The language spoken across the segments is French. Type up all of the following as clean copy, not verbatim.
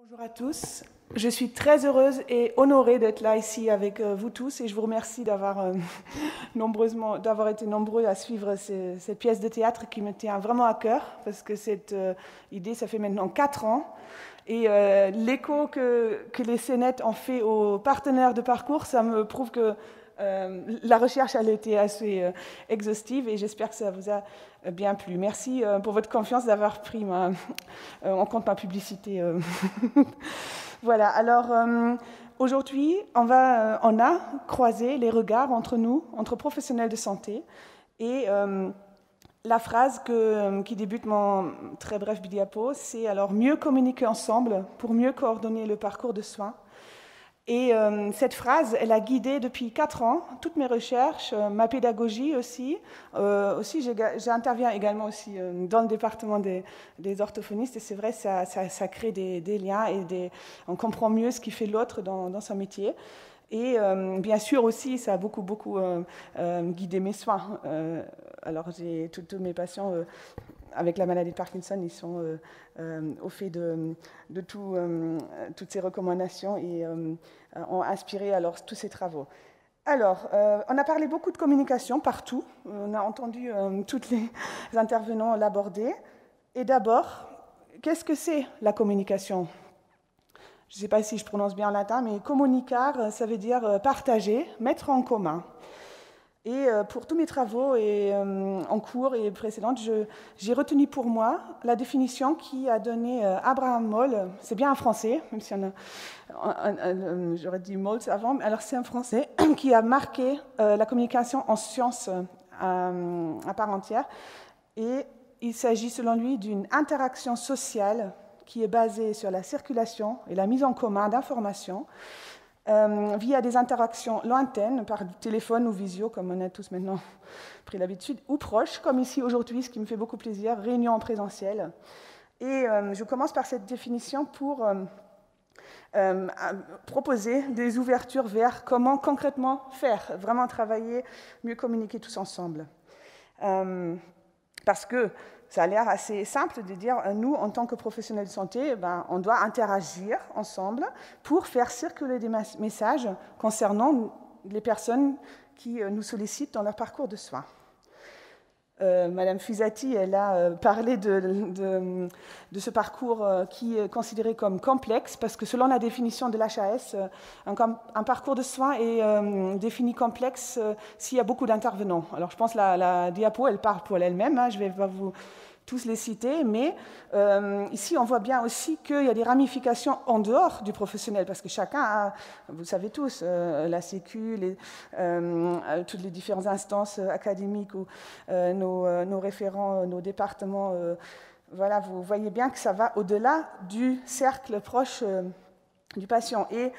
Bonjour à tous, je suis très heureuse et honorée d'être là ici avec vous tous et je vous remercie d'avoir été nombreux à suivre cette pièce de théâtre qui me tient vraiment à cœur parce que cette idée, ça fait maintenant 4 ans et l'écho que les Scénettes ont fait aux partenaires de parcours, ça me prouve que la recherche elle a été assez exhaustive et j'espère que ça vous a bien plu. Merci pour votre confiance d'avoir pris en compte ma publicité. Voilà, alors aujourd'hui, on a croisé les regards entre nous, entre professionnels de santé, et la phrase qui débute mon très bref diapo, c'est alors mieux communiquer ensemble pour mieux coordonner le parcours de soins. Et cette phrase, elle a guidé depuis 4 ans toutes mes recherches, ma pédagogie aussi. J'interviens également aussi dans le département des orthophonistes et c'est vrai, ça crée des liens et on comprend mieux ce qui fait l'autre dans son métier. Et bien sûr aussi, ça a beaucoup guidé mes soins. Alors j'ai tous mes patients avec la maladie de Parkinson, ils sont au fait de toutes ces recommandations et ont inspiré alors tous ces travaux. Alors, on a parlé beaucoup de communication partout. On a entendu tous les intervenants l'aborder. Et d'abord, qu'est-ce que c'est la communication ? Je ne sais pas si je prononce bien en latin, mais communicar, ça veut dire partager, mettre en commun. Et pour tous mes travaux en cours et précédentes, j'ai retenu pour moi la définition qui a donné Abraham Moll. C'est bien un Français, même si j'aurais dit Moll avant. Alors c'est un Français qui a marqué la communication en science à part entière. Et il s'agit selon lui d'une interaction sociale qui est basée sur la circulation et la mise en commun d'informations via des interactions lointaines, par téléphone ou visio, comme on a tous maintenant pris l'habitude, ou proches, comme ici aujourd'hui, ce qui me fait beaucoup plaisir, réunion en présentiel. Et je commence par cette définition pour proposer des ouvertures vers comment concrètement faire, vraiment travailler, mieux communiquer tous ensemble. Parce que ça a l'air assez simple de dire, nous, en tant que professionnels de santé, on doit interagir ensemble pour faire circuler des messages concernant les personnes qui nous sollicitent dans leur parcours de soins. Madame Fusati, elle a parlé de ce parcours qui est considéré comme complexe, parce que selon la définition de l'HAS, un parcours de soins est défini complexe s'il y a beaucoup d'intervenants. Alors je pense que la diapo, elle parle pour elle-même, je ne vais pas vous tous les citer, mais ici on voit bien aussi qu'il y a des ramifications en dehors du professionnel, parce que chacun a, vous savez tous, la Sécu, toutes les différentes instances académiques ou nos référents, nos départements, voilà, vous voyez bien que ça va au-delà du cercle proche du patient. Et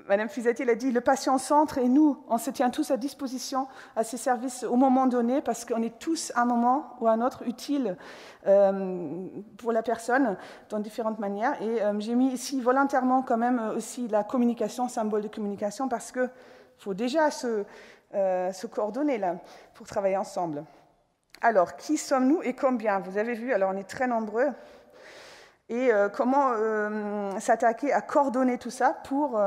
Madame Fusati l'a dit, le patient au centre et nous, on se tient tous à disposition à ces services au moment donné parce qu'on est tous à un moment ou à un autre utiles pour la personne dans différentes manières. Et j'ai mis ici volontairement quand même aussi la communication, symbole de communication, parce qu'il faut déjà se coordonner là pour travailler ensemble. Alors, qui sommes-nous et combien ? Vous avez vu, alors on est très nombreux. Et comment s'attaquer à coordonner tout ça pour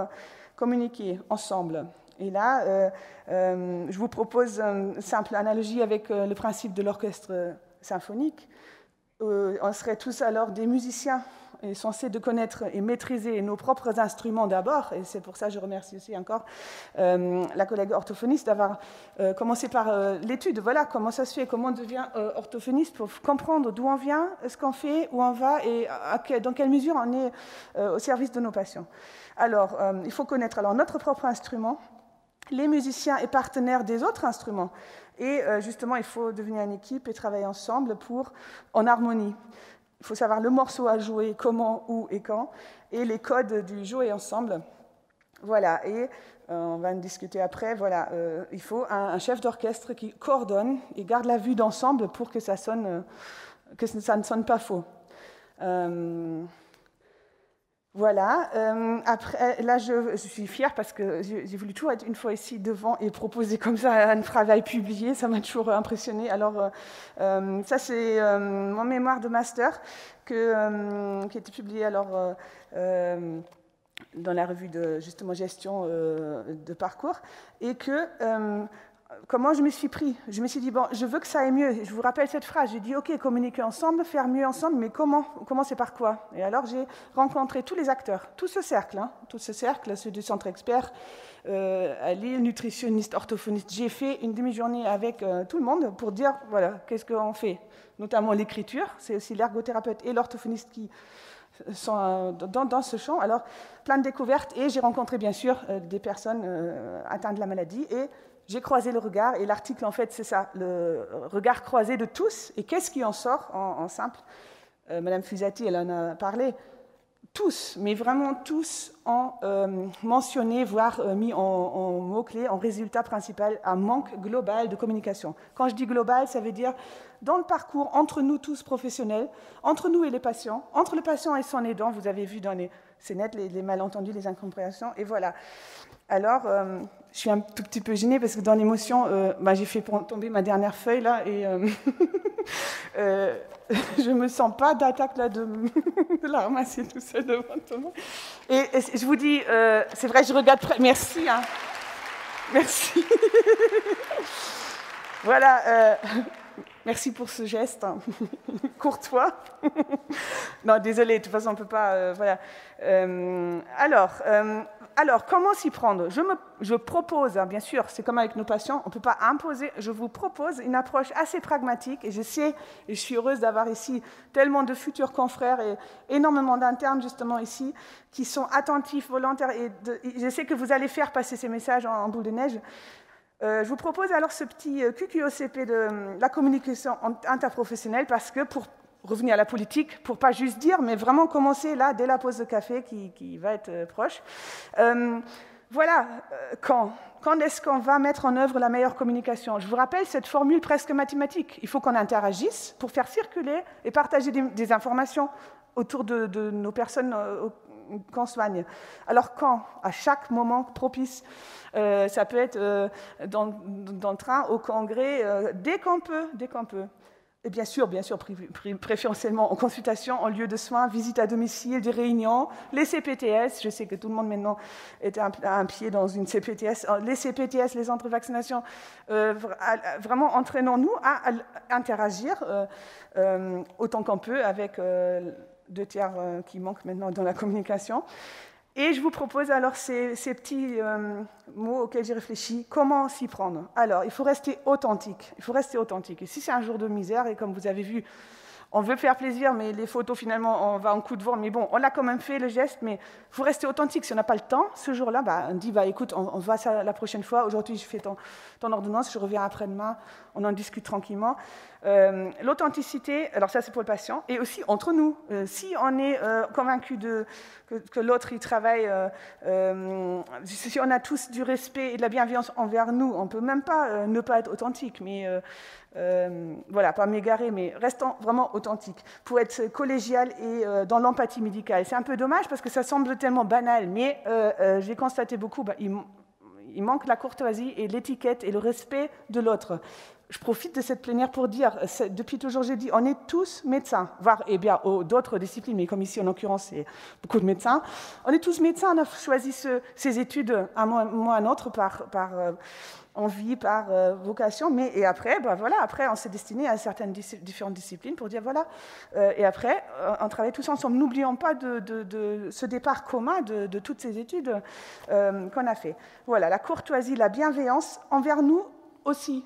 communiquer ensemble. Et là, je vous propose une simple analogie avec le principe de l'orchestre symphonique. On serait tous alors des musiciens et censés de connaître et maîtriser nos propres instruments d'abord, et c'est pour ça que je remercie aussi encore la collègue orthophoniste d'avoir commencé par l'étude. Voilà, comment ça se fait, comment on devient orthophoniste pour comprendre d'où on vient, ce qu'on fait, où on va et dans quelle mesure on est au service de nos patients. Alors, il faut connaître alors notre propre instrument, les musiciens et partenaires des autres instruments. Et justement, il faut devenir une équipe et travailler ensemble en harmonie. Il faut savoir le morceau à jouer, comment, où et quand, et les codes du jouer ensemble. Voilà, et on va en discuter après. Voilà, il faut un chef d'orchestre qui coordonne et garde la vue d'ensemble pour que ça ne sonne pas faux. Voilà. Après, là, je suis fière parce que j'ai voulu toujours être une fois ici devant et proposer comme ça un travail publié. Ça m'a toujours impressionnée. Alors, ça, c'est mon mémoire de master qui a été publié alors, dans la revue de justement gestion de parcours et que comment je me suis pris? Je me suis dit, bon, je veux que ça aille mieux. Je vous rappelle cette phrase, j'ai dit, OK, communiquer ensemble, faire mieux ensemble, mais comment? Commencer par quoi? Et alors, j'ai rencontré tous les acteurs, tout ce cercle, ceux du centre expert, à Lille, nutritionniste, orthophoniste. J'ai fait une demi-journée avec tout le monde pour dire, voilà, qu'est-ce qu'on fait? Notamment l'écriture, c'est aussi l'ergothérapeute et l'orthophoniste qui sont dans ce champ. Alors, plein de découvertes, et j'ai rencontré, bien sûr, des personnes atteintes de la maladie, et j'ai croisé le regard, et l'article, en fait, c'est ça, le regard croisé de tous. Et qu'est-ce qui en sort en simple? Madame Fusati, elle en a parlé. Tous, mais vraiment tous, ont mentionné, voire mis en mots-clés, en résultat principal, un manque global de communication. Quand je dis global, ça veut dire dans le parcours, entre nous tous professionnels, entre nous et les patients, entre le patient et son aidant, vous avez vu dans c'est net, les malentendus, les incompréhensions, et voilà. Alors, je suis un tout petit peu gênée parce que dans l'émotion, j'ai fait tomber ma dernière feuille là et je ne me sens pas d'attaque là de la ramasser tout seul devant tout le monde. Et je vous dis, c'est vrai, je regarde près. Merci. Hein. Merci. Voilà. Merci pour ce geste hein. Courtois. Non, désolé, de toute façon, on ne peut pas... voilà. Alors, comment s'y prendre? Je propose, hein, bien sûr, c'est comme avec nos patients, on ne peut pas imposer, je vous propose une approche assez pragmatique, et je sais, et je suis heureuse d'avoir ici tellement de futurs confrères et énormément d'internes, justement, ici, qui sont attentifs, volontaires, et je sais que vous allez faire passer ces messages en boule de neige. Je vous propose alors ce petit QQOCP de la communication interprofessionnelle parce que pour revenir à la politique, pour pas juste dire, mais vraiment commencer là, dès la pause de café qui va être proche. Voilà, quand est-ce qu'on va mettre en œuvre la meilleure communication? Je vous rappelle cette formule presque mathématique. Il faut qu'on interagisse pour faire circuler et partager des informations autour de nos personnes qu'on soigne. Alors quand? À chaque moment propice. Ça peut être dans le train, au congrès, dès qu'on peut. Et bien sûr, préférentiellement en consultation, en lieu de soins, visite à domicile, des réunions, les CPTS, je sais que tout le monde maintenant est à un pied dans une CPTS, les CPTS, les centres de vaccination, vraiment entraînons-nous à interagir autant qu'on peut avec 2/3 qui manquent maintenant dans la communication. Et je vous propose alors ces petits mots auxquels j'ai réfléchi. Comment s'y prendre? Alors, il faut rester authentique. Et si c'est un jour de misère, et comme vous avez vu, on veut faire plaisir, mais les photos, finalement, on va en coup de vent. Mais bon, on a quand même fait le geste, mais il faut rester authentique. Si on n'a pas le temps, ce jour-là, on dit, écoute, on va ça la prochaine fois. Aujourd'hui, je fais ton ordonnance, je reviens après-demain, on en discute tranquillement. L'authenticité, alors ça, c'est pour le patient, et aussi entre nous. Si on est convaincu que l'autre, il travaille, si on a tous du respect et de la bienveillance envers nous, on ne peut même pas ne pas être authentique, mais... voilà, pas m'égarer, mais restons vraiment authentiques, pour être collégial et dans l'empathie médicale. C'est un peu dommage parce que ça semble tellement banal, mais j'ai constaté beaucoup, il manque la courtoisie et l'étiquette et le respect de l'autre. Je profite de cette plénière pour dire, depuis toujours j'ai dit, on est tous médecins, voire d'autres disciplines, mais comme ici en l'occurrence c'est beaucoup de médecins, on est tous médecins, on a choisi ces études à moi un autre par envie, par vocation, et après, après on s'est destiné à certaines différentes disciplines pour dire voilà, et après on travaille tous ensemble. N'oublions pas de ce départ commun de toutes ces études qu'on a fait. Voilà, la courtoisie, la bienveillance envers nous aussi.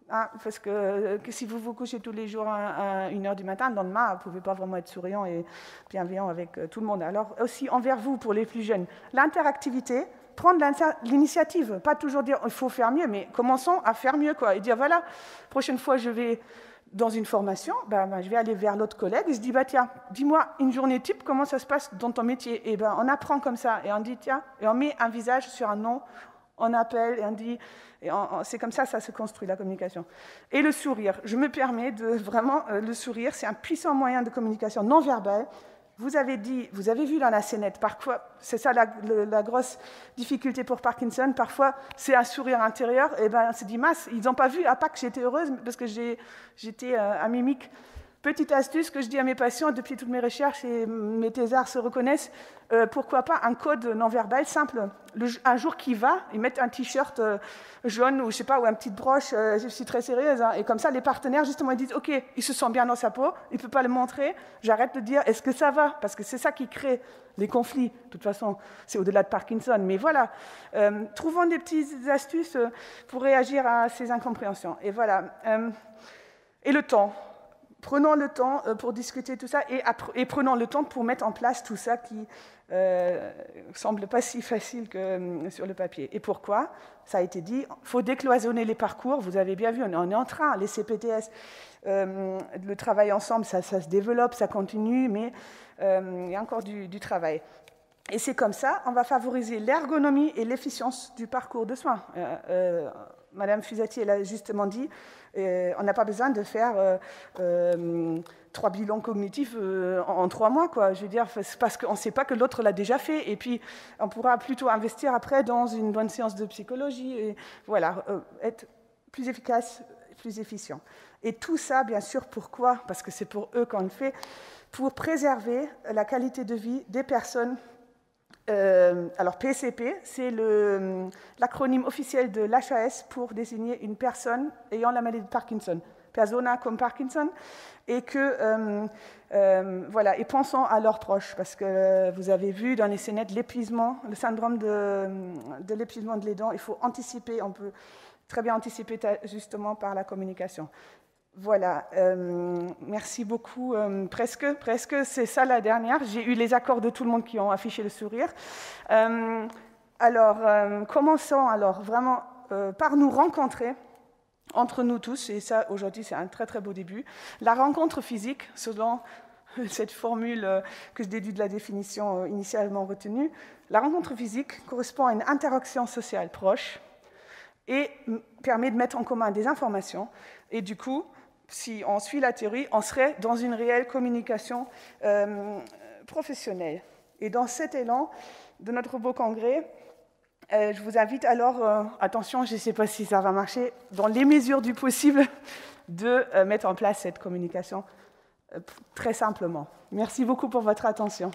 Hein, parce que si vous vous couchez tous les jours à 1h du matin, le lendemain, vous ne pouvez pas vraiment être souriant et bienveillant avec tout le monde. Alors aussi envers vous, pour les plus jeunes, l'interactivité, prendre l'initiative, pas toujours dire il faut faire mieux, mais commençons à faire mieux, quoi, et dire voilà, prochaine fois je vais dans une formation, je vais aller vers l'autre collègue et je dis tiens, dis-moi une journée type, comment ça se passe dans ton métier, et on apprend comme ça, et on dit tiens, et on met un visage sur un nom, on appelle et on dit, et c'est comme ça se construit la communication. Et le sourire, je me permets de vraiment, le sourire, c'est un puissant moyen de communication non verbale vous avez vu dans la scénette, parfois, c'est ça la grosse difficulté pour Parkinson, parfois c'est un sourire intérieur, et ben on se dit, mince, ils n'ont pas vu, à part que j'étais heureuse, parce que j'étais anémique. Petite astuce que je dis à mes patients depuis toutes mes recherches, et mes thésards se reconnaissent, pourquoi pas un code non-verbal simple. Un jour qui va, ils mettent un t-shirt jaune ou je sais pas, ou une petite broche, je suis très sérieuse, hein, et comme ça les partenaires justement ils disent ok, il se sent bien dans sa peau, il ne peut pas le montrer, j'arrête de dire est-ce que ça va, parce que c'est ça qui crée les conflits. De toute façon, c'est au-delà de Parkinson, mais voilà, trouvons des petites astuces pour réagir à ces incompréhensions. Et voilà, et le temps. Prenons le temps pour discuter tout ça et prenons le temps pour mettre en place tout ça qui semble pas si facile que sur le papier. Et pourquoi? Ça a été dit, il faut décloisonner les parcours. Vous avez bien vu, on est en train, les CPTS, le travail ensemble, ça se développe, ça continue, mais il y a encore du travail. Et c'est comme ça, on va favoriser l'ergonomie et l'efficience du parcours de soins. Madame Fusati, elle a justement dit, on n'a pas besoin de faire 3 bilans cognitifs en 3 mois, quoi. Je veux dire, c'est parce qu'on ne sait pas que l'autre l'a déjà fait. Et puis, on pourra plutôt investir après dans une bonne séance de psychologie. Et voilà, être plus efficace, plus efficient. Et tout ça, bien sûr, pourquoi? Parce que c'est pour eux qu'on le fait, pour préserver la qualité de vie des personnes. Alors PCP, c'est l'acronyme officiel de l'HAS pour désigner une personne ayant la maladie de Parkinson, persona comme Parkinson, et que voilà, et pensons à leurs proches, parce que vous avez vu dans les scénettes l'épuisement, le syndrome de l'épuisement de l'aidant. Il faut anticiper, on peut très bien anticiper justement par la communication. Voilà, merci beaucoup. Presque, c'est ça la dernière. J'ai eu les accords de tout le monde qui ont affiché le sourire. Commençons alors vraiment par nous rencontrer entre nous tous, et ça aujourd'hui c'est un très très beau début. La rencontre physique, selon cette formule que je déduis de la définition initialement retenue, la rencontre physique correspond à une interaction sociale proche et permet de mettre en commun des informations, et du coup, si on suit la théorie, on serait dans une réelle communication professionnelle. Et dans cet élan de notre beau congrès, je vous invite alors, attention, je ne sais pas si ça va marcher, dans les mesures du possible, de mettre en place cette communication très simplement. Merci beaucoup pour votre attention.